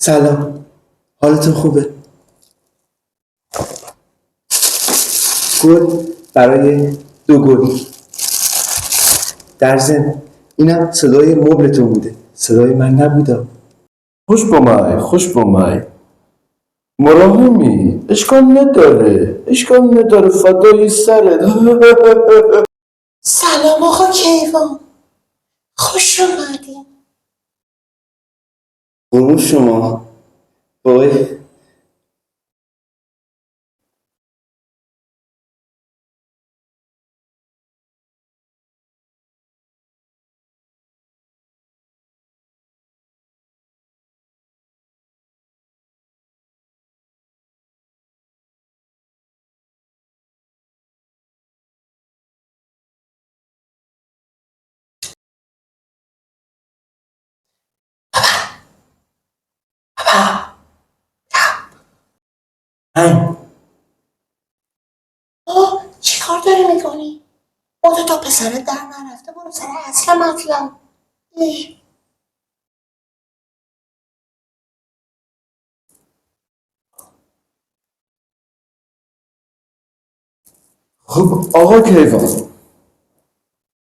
سلام، حالتون خوبه؟ گل برای دو گل. در ضمن اینم صدای مبلتون بوده، صدای من نبوده. خوش بامای مراهمی اشکال نداره فدای سرت. سلام آقا کیوان، خوش اومدین. قربون شما. وای، هنگ چی کار داری میکنی؟ اون تا پسرت در نرفته، برو سر اصل مطلب. خب آقا کیوان،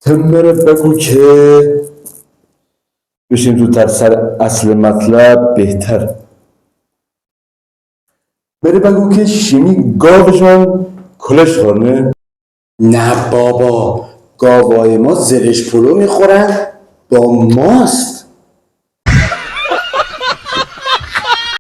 تم بگو که بشین زودتر سر اصل مطلب بهتر. بره بگو که شیمی گاوشان کلش خورنه. نه بابا، گاوای ما زرش پلو میخورن با ماست.